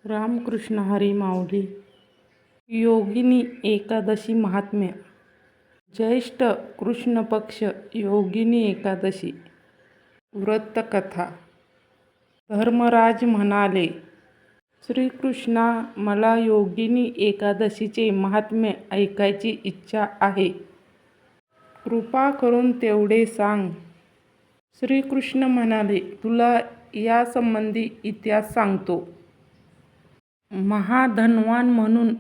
रामकृष्ण हरी माऊली. योगिनी एकादशी महात्म्य. ज्येष्ठ कृष्ण पक्ष योगिनी एकादशी. व्रतकथा. धर्मराज म्हणाले, श्रीकृष्णा, मला योगिनी एकादशीचे महात्म्य ऐकायची इच्छा आहे. कृपा करून तेवढे सांग. श्रीकृष्ण म्हणाले, तुला यासंबंधी इतिहास सांगतो. महाधनवान म्हणून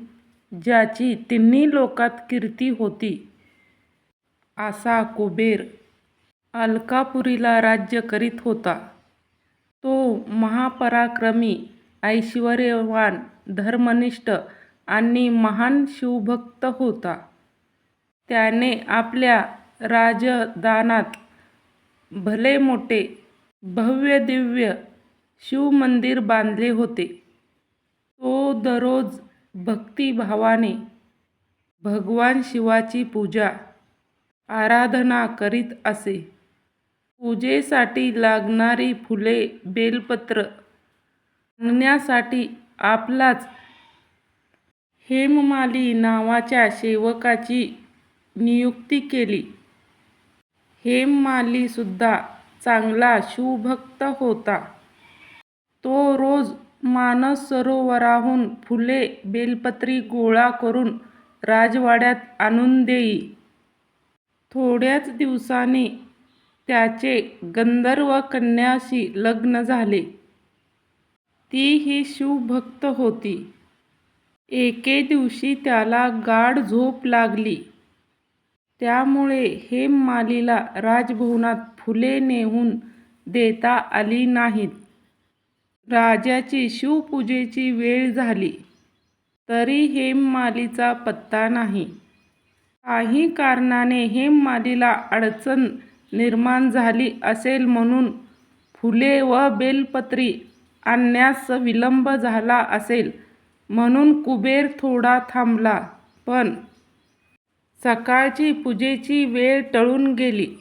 ज्याची तिन्ही लोकात कीर्ती होती, असा कुबेर अलकापुरीला राज्य करीत होता. तो महापराक्रमी, ऐश्वर्यवान, धर्मनिष्ठ आणि महान शिवभक्त होता. त्याने आपल्या राजधानात भले मोठे भव्यदिव्य शिवमंदिर बांधले होते. तो दररोज भक्तिभावाने भगवान शिवाची पूजा आराधना करीत असे. पूजेसाठी लागणारी फुले, बेलपत्र आणण्यासाठी आपलाच हेममाली नावाच्या सेवकाची नियुक्ती केली. हेममाली सुद्धा चांगला शिवभक्त होता. तो रोज मानस सरोवराहून फुले, बेलपत्री गोळा करून राजवाड्यात आणून देई. थोड्याच दिवसांनी त्याचे गंधर्व कन्याशी लग्न झाले. तीही शिवभक्त होती. एके दिवशी त्याला गाढ झोप लागली. त्यामुळे हेममालीला राजभवनात फुले नेऊन देता आली नाहीत. राजाची शिवपूजेची वेळ झाली, तरी हेममालीचा पत्ता नाही. काही कारणाने हेममालीला अडचण निर्माण झाली असेल म्हणून फुले व बेलपत्री आणण्यास विलंब झाला असेल म्हणून कुबेर थोडा थांबला. पण सकाळची पूजेची वेळ टळून गेली.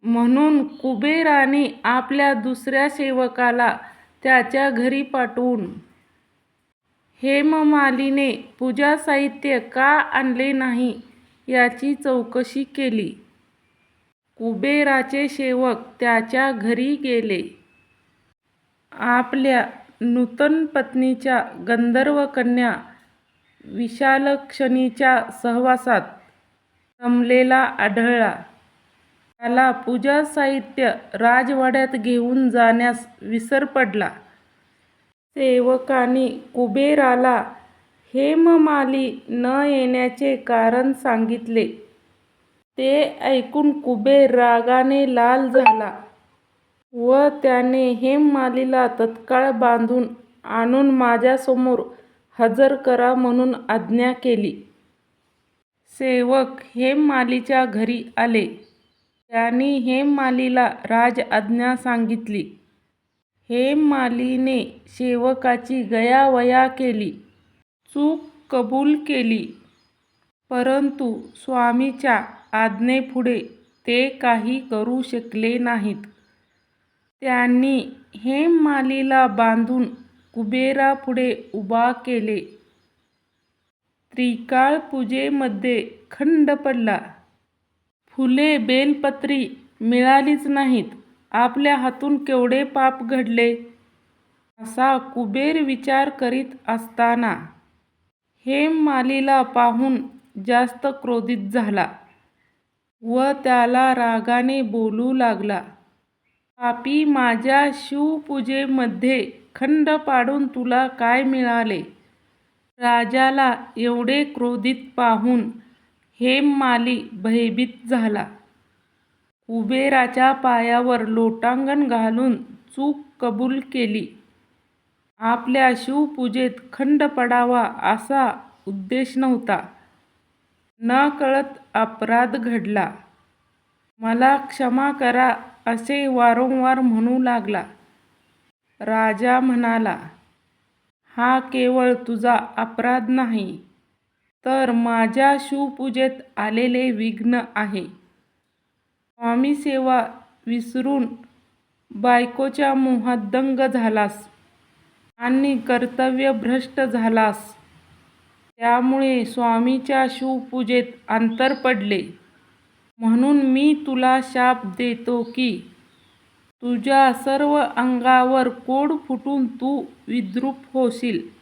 म्हणून कुबेराने आपल्या दुसऱ्या सेवकाला त्याच्या घरी पाठवून हेममालीने पूजा साहित्य का आणले नाही याची चौकशी केली. कुबेराचे सेवक त्याच्या घरी गेले. आपल्या नूतन पत्नीच्या गंधर्व कन्या विशालक्षीच्या सहवासात रमलेला आढळला. त्याला पूजा साहित्य राजवाड्यात घेऊन जाण्यास विसर पडला. सेवकाने कुबेराला हेममाली न येण्याचे कारण सांगितले. ते ऐकून कुबेर रागाने लाल झाला व त्याने हेममालीला तत्काळ बांधून आणून माझ्यासमोर हजर करा म्हणून आज्ञा केली. सेवक हेममालीच्या घरी आले. त्यांनी हेममालीला राजआज्ञा सांगितली. हेममालीने सेवकाची गयावया केली, चूक कबूल केली. परंतु स्वामीच्या आज्ञेपुढे ते काही करू शकले नाहीत. त्यांनी हेममालीला बांधून कुबेरापुढे उभा केले. त्रिकाळ पूजेमध्ये खंड पडला. फुले, बेलपत्री मिळालीच नाहीत. आपल्या हातून केवढे पाप घडले, असा कुबेर विचार करीत असताना हेममालीला पाहून जास्त क्रोधित झाला व त्याला रागाने बोलू लागला. पापी, माझ्या शिवपूजेमध्ये खंड पाडून तुला काय मिळाले? राजाला एवढे क्रोधित पाहून हेममाली भयभीत झाला. कुबेराच्या पायावर लोटांगण घालून चूक कबूल केली. आपल्या शिवपूजेत खंड पडावा असा उद्देश नव्हता. नकळत अपराध घडला. मला क्षमा करा असे वारंवार म्हणू लागला. राजा म्हणाला, हा केवळ तुझा अपराध नाही, तर माझ्या शिवपूजेत आलेले विघ्न आहे. स्वामीसेवा विसरून बायकोच्या मोहात दंग झालास. आणि कर्तव्यभ्रष्ट झालास. त्यामुळे स्वामीच्या शिवपूजेत अंतर पडले. म्हणून मी तुला शाप देतो की तुझ्या सर्व अंगावर कोड फुटून तू विद्रूप होशील.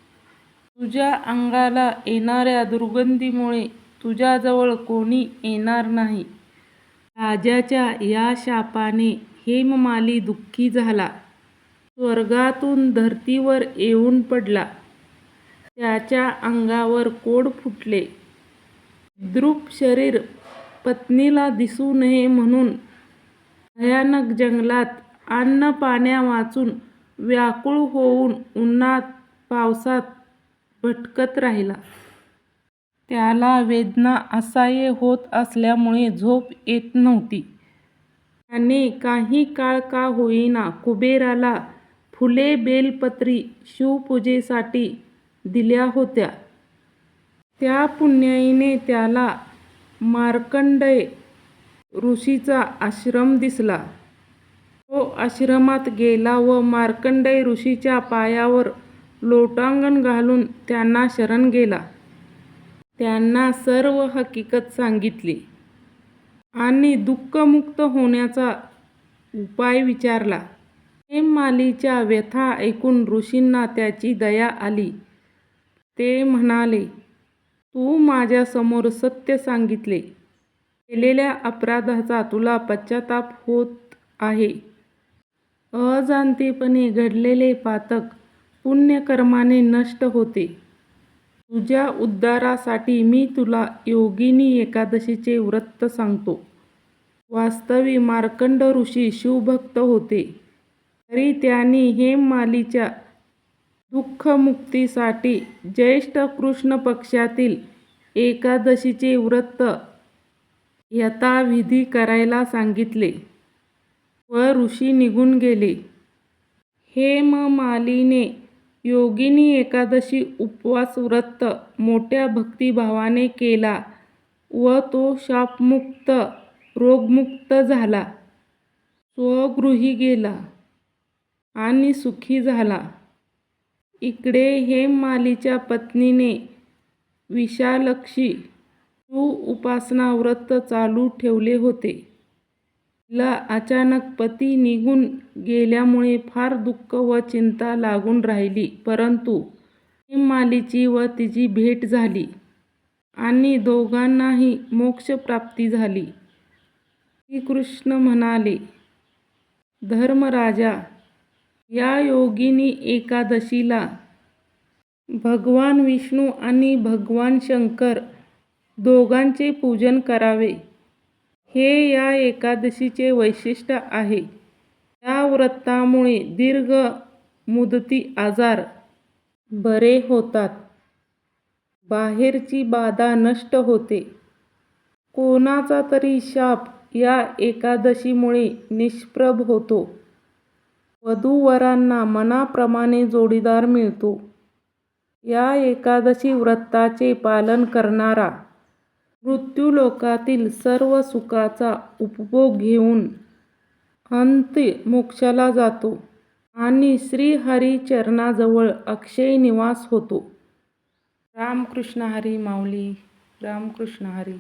तुझ्या अंगाला येणाऱ्या दुर्गंधीमुळे तुझ्याजवळ कोणी येणार नाही. राजाच्या या शापाने हेममाली दुःखी झाला. स्वर्गातून धर्तीवर येऊन पडला. त्याच्या अंगावर कोड फुटले. विद्रूप शरीर पत्नीला दिसू नये म्हणून भयानक जंगलात अन्न पाण्यावाचून व्याकुळ होऊन उन्हात पावसात भटकत राहिला. त्याला वेदना असह्य होत असल्यामुळे झोप येत नव्हती. त्याने काही काळ का होईना कुबेराला फुले बेलपत्री शिवपूजेसाठी दिल्या होत्या. त्या पुण्याईने त्याला मार्कंडेय ऋषीचा आश्रम दिसला. तो आश्रमात गेला व मार्कंडेय ऋषीच्या पायावर लोटांगण घालून त्यांना शरण गेला. त्यांना सर्व हकीकत सांगितली आणि दुःखमुक्त होण्याचा उपाय विचारला. हेममालीच्या व्यथा ऐकून ऋषींना त्याची दया आली. ते म्हणाले, तू माझ्यासमोर सत्य सांगितले. केलेल्या अपराधाचा तुला पश्चाताप होत आहे. अजाणतेपणे घडलेले पातक पुण्यकर्माने नष्ट होते. तुझ्या उद्धारासाठी मी तुला योगिनी एकादशीचे व्रत सांगतो. वास्तवी मार्कंड ऋषी शिवभक्त होते. तरी त्यांनी हेममालीच्या दुःखमुक्तीसाठी ज्येष्ठ कृष्ण पक्षातील एकादशीचे व्रत यथाविधी करायला सांगितले व ऋषी निघून गेले. हेममालीने योगिनी एकादशी उपवास व्रत मोठ्या भक्तिभावाने केला व तो शापमुक्त रोगमुक्त झाला. स्वगृही गेला आणि सुखी झाला. इकडे हेममालीच्या पत्नीने विशालक्षी शिव उपासना व्रत चालू ठेवले होते. तिला अचानक पती निघून गेल्यामुळे फार दुःख व चिंता लागून राहिली. परंतु हेममालीची व तिची भेट झाली आणि दोघांनाही मोक्षप्राप्ती झाली. श्रीकृष्ण म्हणाले, धर्मराजा, या योगिनी एकादशीला भगवान विष्णू आणि भगवान शंकर दोघांचे पूजन करावे. हे या एकादशीचे वैशिष्ट्य आहे. या व्रतामुळे दीर्घ मुदती आजार बरे होतात. बाहेरची बाधा नष्ट होते. कोणाचा तरी शाप या एकादशीमुळे निष्प्रभ होतो. वधूवरांना मनाप्रमाणे जोडीदार मिळतो. या एकादशी व्रताचे पालन करणारा मृत्यूलोकातील सर्व सुखाचा उपभोग घेऊन अंती मोक्षाला जातो आणि श्रीहरी चरणाजवळ अक्षय निवास होतो. रामकृष्ण हरी माऊली. रामकृष्ण हरी.